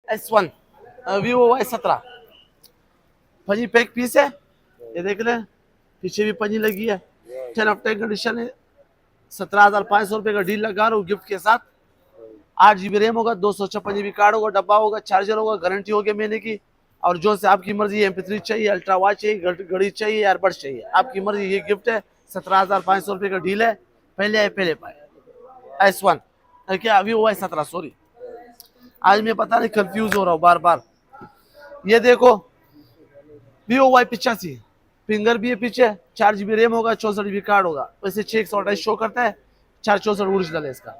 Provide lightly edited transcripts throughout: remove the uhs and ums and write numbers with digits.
S1 Vivo Y17 पंजी pack piece है, ये देख ले, पीछे भी पंजी लगी है, 10 ऑफ 10 कंडीशन है, 17,500 का डील लगा रहा हूँ गिफ्ट के साथ। 8 GB रैम होगा, 256 GB कार्ड होगा, डब्बा होगा, चार्जर होगा, गारंटी होगी महीने की। और जो से आपकी मर्जी, MP3 चाहिए, अल्ट्रा वाच चाहिए, घड़ी चाहिए, एयरबड्स चाहिए, आपकी मर्जी। ये गिफ्ट है, 17,500 का डील है, पहले आए पहले पाए। S1 क्या Vivo Y17 सॉरी, आज मैं पता नहीं कंफ्यूज हो रहा हूँ बार बार। ये देखो Vivo Y85 फिंगर भी है पीछे, 4 GB रैम होगा, 64 GB कार्ड होगा, वैसे 628 शो करता है, 464 ओरिजिनल है इसका।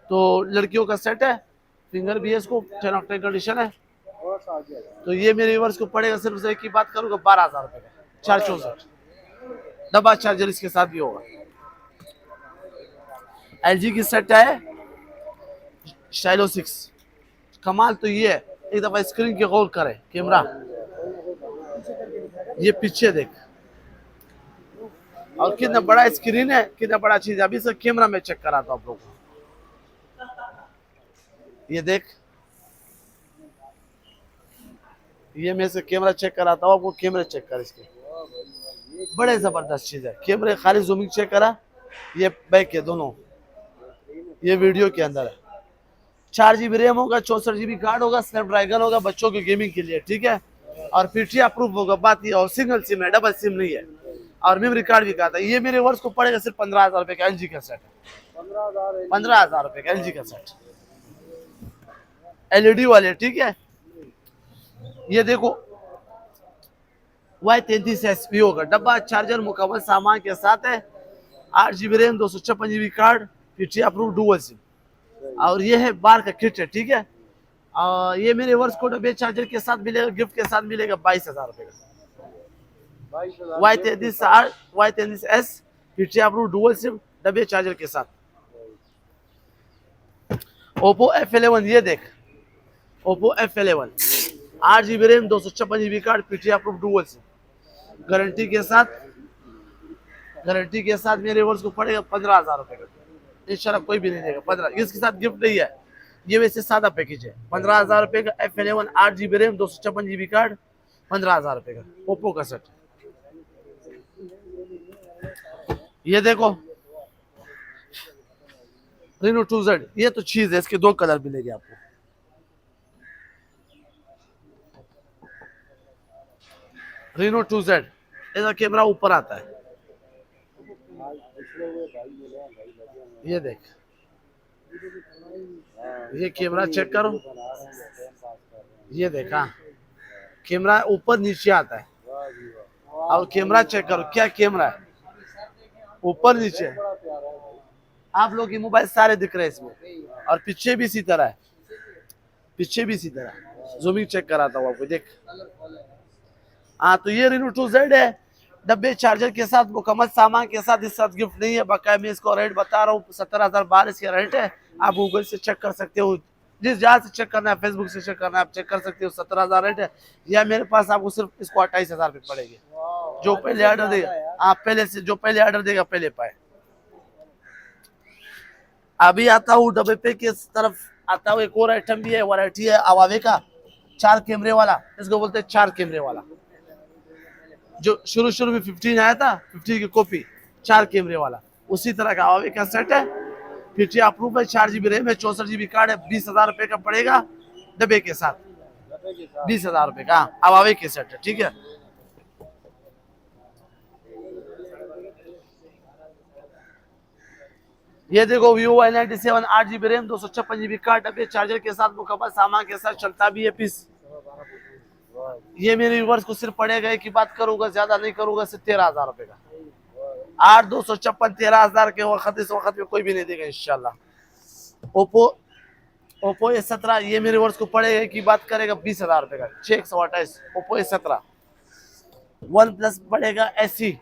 तो लड़कियों का सेट है, फिंगर भी है, इसको 10 ऑफ 10 कंडीशन है। तो ये मेरे व्यूअर्स को पड़ेगा सिर्फ से की बात करूंगा 12,000 रुपए का, 464 डब्बा चार्जर इसके साथ भी होगा। LG की सेट है स्टाइलो 6। कमाल तो ये है, एक दफा स्क्रीन की गौर करे कैमरा, ये पीछे देख, और कितना बड़ा स्क्रीन है, कितना बड़ा चीज है। अभी से कैमरा में चेक कराता हूँ आप लोगों को, ये देख, ये मैं से कैमरा चेक कराता हूँ आपको, कैमरे चेक कर इसके, बड़े जबरदस्त चीज है। कैमरे खाली जूमिंग चेक करा, ये बैक के दोनों, ये वीडियो के अंदर है। 4 GB रैम होगा, 64 GB कार्ड होगा, स्नैपड्रैगन होगा, बच्चों के गेमिंग के लिए, ठीक है। और PTA अप्रूव होगा, बात ये, और सिंगल सिम है, डबल सिम नहीं है, और मेमोरी कार्ड भी कहा था। ये मेरे वर्ष को पड़ेगा सिर्फ 15,000 रुपए का LG का सेट है, 15,000 रुपए का LG का सेट, LED वाले, ठीक है। ये देखो Y33S Vivo का डब्बा, चार्जर मुकम्मल सामान के साथ है, 8 GB RAM, 256 GB card, PTA approve dual SIM. और ये है बार का किट है, ठीक है। ये मेरे वर्ष को डब्बे चार्जर के साथ मिलेगा, गिफ्ट के साथ मिलेगा 22,000 रुपए का। Y33S PTA approve dual SIM डब्बे चार्जर के साथ। Oppo F11, ये देख, Oppo F11 8 GB RAM, 256 GB card, PTA approve dual SIM, guarantee के साथ। गारंटी के साथ मेरे वर्ष को पड़ेगा 15,000 रुपए का, इंशाल्लाह कोई भी नहीं देगा 15। इसके साथ गिफ्ट नहीं है, ये वैसे सादा पैकेज है। 15,000 रुपए का F11 8 GB RAM, 256 GB card, 15,000 रुपए का ओप्पो का सेट। ये देखो Reno 2Z, ये तो चीज है, इसके 2 कलर मिलेंगे आपको। Reno 2Z, इसका कैमरा ऊपर आता है, ये देख, ये कैमरा चेक करो, ये देखा, कैमरा ऊपर नीचे आता है, और कैमरा चेक करो, क्या कैमरा है, ऊपर नीचे। आप लोग की मोबाइल सारे दिख रहे हैं इसमें, और पीछे भी इसी तरह है, पीछे भी इसी तरह। जूमिंग चेक कराता हूँ आपको, देख। हाँ, तो ये Reno 2Z है, डब्बे चार्जर के साथ, मुकम्मल सामान के साथ। इस साथ गिफ्ट नहीं है, बकाया मैं इसको रेट बता रहा हूँ, 17,000 इसका रेट है। आप गूगल से चेक कर सकते हो, जिस जहाँ से चेक करना है, फेसबुक से चेक करना है, आप चेक कर सकते हो। 17,000 रेट है, या मेरे पास आपको सिर्फ इसको 28,000 रुपये पड़ेगी। जो पहले ऑर्डर देगा, आप पहले से जो पहले ऑर्डर देगा पहले पाए। अभी आता हूँ डब्बे पे की तरफ, आता हूँ। एक और आइटम भी है, वैरायटी है Huawei का, 4 कैमरे वाला, इसको बोलते हैं 4 कैमरे वाला। जो शुरू में 15 आया था, 15 की कॉपी, 4 कैमरे वाला, उसी तरह का Huawei का सेट है। PTA अप्रूव है, 4 GB रैम है, 64 GB कार्ड है, 20,000 रुपए का पड़ेगा डब्बे के साथ, 20,000 रुपए का Huawei के सेट है, ठीक है। ये देखो Vivo Y97 8 GB RAM, 256 GB card, डब्बे चार्जर के साथ, मुकम्मल सामान के साथ, चलता भी है पीस। ये मेरे व्यूअर्स को सिर्फ पड़ेगा, की बात करूंगा, ज्यादा नहीं करूंगा, सिर्फ 13,000 रुपए का। 8,256 13,000 के वक्त, इस वक्त में कोई भी नहीं देगा इंशाल्लाह। ओप्पो A17, ये मेरे वर्ष को पड़ेगा, की बात करेगा 20,000 रुपए का, 628 ओप्पो A17। OnePlus पड़ेगा SE,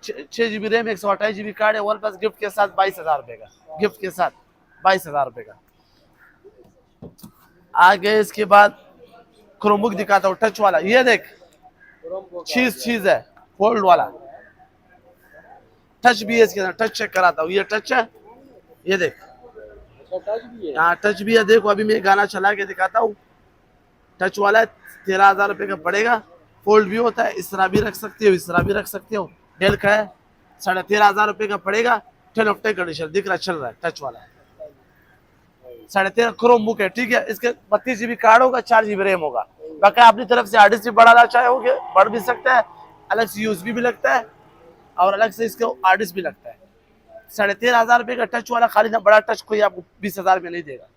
6 GB RAM, 128 GB card है, OnePlus गिफ्ट के साथ 22,000 रुपए का, गिफ्ट के साथ 22,000 रुपए का। आगे इसके बाद क्रोमबुक दिखाता हूँ, टच वाला, ये देख, चीज है, फोल्ड वाला, टच भी है इसके अंदर, टच चेक कराता हूँ। ये टच है, ये देख, यहाँ टच भी है, देखो। अभी मैं गाना चला के दिखाता हूँ, टच वाला है, 13,000 रुपये का पड़ेगा। फोल्ड भी होता है, इस तरह भी रख सकते हो, इस तरह भी रख सकते हो। डेल का है, 13,500 रुपये का पड़ेगा। 10 ऑफ 10 कंडीशन दिख रहा, चल रहा है, टच वाला है। 13.5 क्रोम बुक है, ठीक है। इसके 32 GB कार्ड होगा, 4 GB रैम होगा। बाकी अपनी तरफ से हार्ड डिस्क भी बढ़ाना चाहोगे बढ़ भी सकता है, अलग से यूएसबी भी लगता है और अलग से इसके हार्ड डिस्क भी लगता है। 13,500 रुपये का टच वाला, खाली ना बड़ा टच कोई आपको 20,000 में नहीं देगा।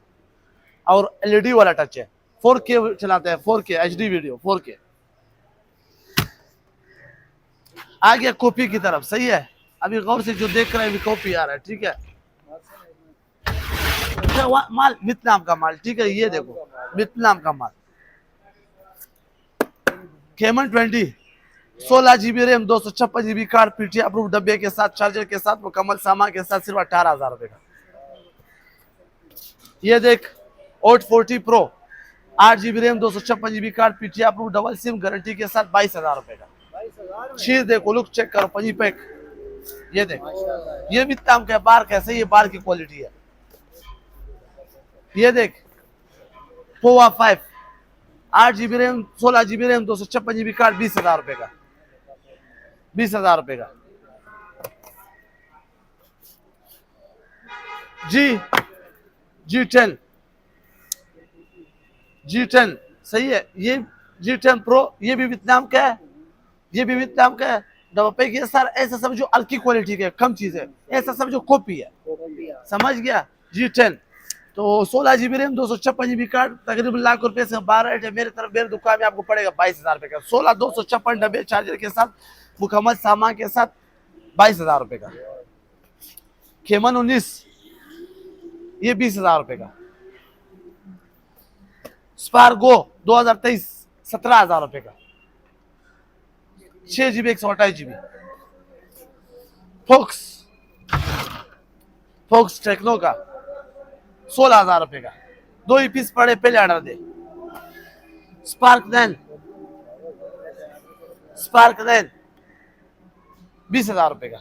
और एलईडी वाला टच है, 4K चलाता है, 4K HD वीडियो 4K। आ गया कॉपी की तरफ, सही है। अभी गौर से जो देख रहे हैं, अभी कॉपी आ रहा है, ठीक है। माल वियतनाम का माल, ठीक है। ये देखो वियतनाम का माल, केमन 20, 16 GB RAM, 256 GB card, PTI approve डब्बे के साथ, चार्जर के साथ, मुकम्मल सामान के साथ, सिर्फ 18,000 रुपए का। ये देख ओट 40 pro, 8 GB RAM, 256 GB card, PTI approve, double SIM guarantee के साथ, 22,000 रुपए का। चीज देखो, लुक चेक करो, पंजी पैक। ये देख, ये वियतनाम का बार कैसे, ये बार की क्वालिटी है। ये देख Pova 5, 8 GB RAM, 16 GB RAM, 256 GB card, 20,000 रुपए का। 20,000 रुपए का। G10 G10 सही है। ये G10 प्रो, ये भी वियतनाम का है, ये भी वियतनाम का है। डबल पैक, ये सर ऐसा सब जो हल्की क्वालिटी के कम चीज है, ऐसा सब जो कॉपी है, समझ गया। G10 तो 16 GB रैम, 256 GB कार्ड, तकरीबन लाख रुपए से 12 है। मेरे तरफ मेरे दुकान में आपको पड़ेगा 22,000 रुपए का। 16 256 डब्बे, चार्जर के साथ, मुकम्मल सामान के साथ, 22,000 रुपए का। केमन 19, ये 20,000 रुपए का। स्पार्गो 2023, 17,000 रुपए का। 6 GB 128 GB। फोक्स टेक्नो का 16,000 रुपए का। 2 ही पीस पड़े, पहले ऑर्डर दे। स्पार्क 9 20,000 रुपए का।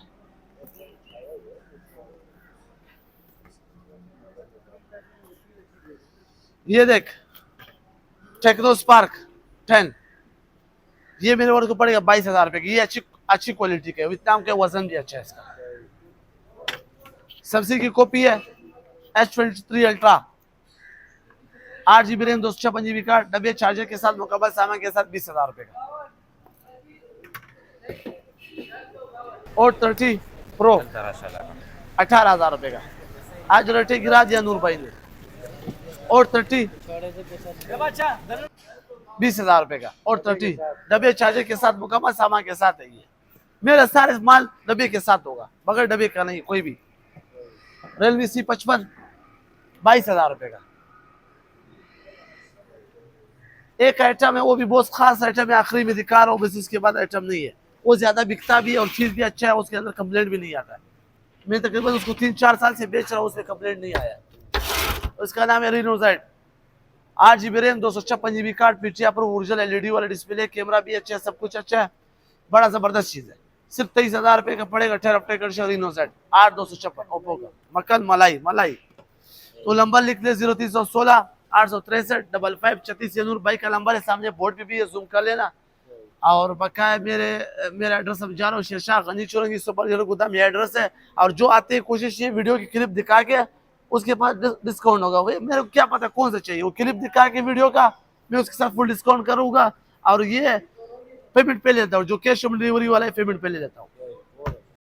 ये देख टेक्नो स्पार्क 10, ये मेरे वर्ग को पड़ेगा 22,000 रुपए की। ये अच्छी क्वालिटी का है, वियतनाम का, वजन भी अच्छा है इसका। सब्सिडी की कॉपी है, S23 ultra, 8 GB RAM, 256 GB card, डब्बे, चार्जर के साथ, मुकम्मल सामान के साथ, 20,000 रुपए का। और 30 प्रो 18,000 रुपए का। आज रेटे गिरा दिया नूर भाई ने। और 30 20,000 रुपए का। और 30 डब्बे, चार्जर के साथ, मुकम्मल सामान के साथ है। ये मेरा सारे माल डब्बे के साथ होगा, बगैर डब्बे का नहीं कोई भी। Realme C55 22,000 रुपए का। एक आइटम है, वो भी बहुत खास आइटम है, आखिरी में दिखा रहा हूँ, बस इसके बाद आइटम नहीं है। वो ज्यादा बिकता भी है और चीज भी अच्छा है, उसके अंदर कंप्लेंट भी नहीं आता है। मैं तकरीबन उसको 3-4 साल से बेच रहा हूँ, उसमें कंप्लेंट नहीं आया। उसका नाम है Renozaid, 8 GB RAM, 256 GB card, PTI पर ओरिजिनल एलईडी वाला डिस्प्ले, कैमरा भी अच्छा है, सब कुछ अच्छा है, बड़ा जबरदस्त चीज है। सिर्फ 23,000 रुपए का पड़ेगा। Renozaid 8 256 ओप्पो का। मक्खन मलाई। तो नंबर लिख ले 0316 863 55 36। ये नूर भाई का नंबर है, सामने बोर्ड पे भी है, जूम कर लेना। और बकाया मेरा एड्रेस अब जा रहा हूँ, शेरशाह गंजी चौरंगी सुपर हीरो गोदाम, ये एड्रेस है। और जो आते हैं कोशिश ये वीडियो की क्लिप दिखा के, उसके पास डिस्काउंट होगा। भाई मेरे को क्या पता कौन सा चाहिए, वो क्लिप दिखा के वीडियो का, मैं उसके साथ फुल डिस्काउंट करूंगा। और ये पेमेंट पे लेता हूँ, जो कैश ऑन डिलीवरी वाला है पेमेंट पे ले लेता हूँ।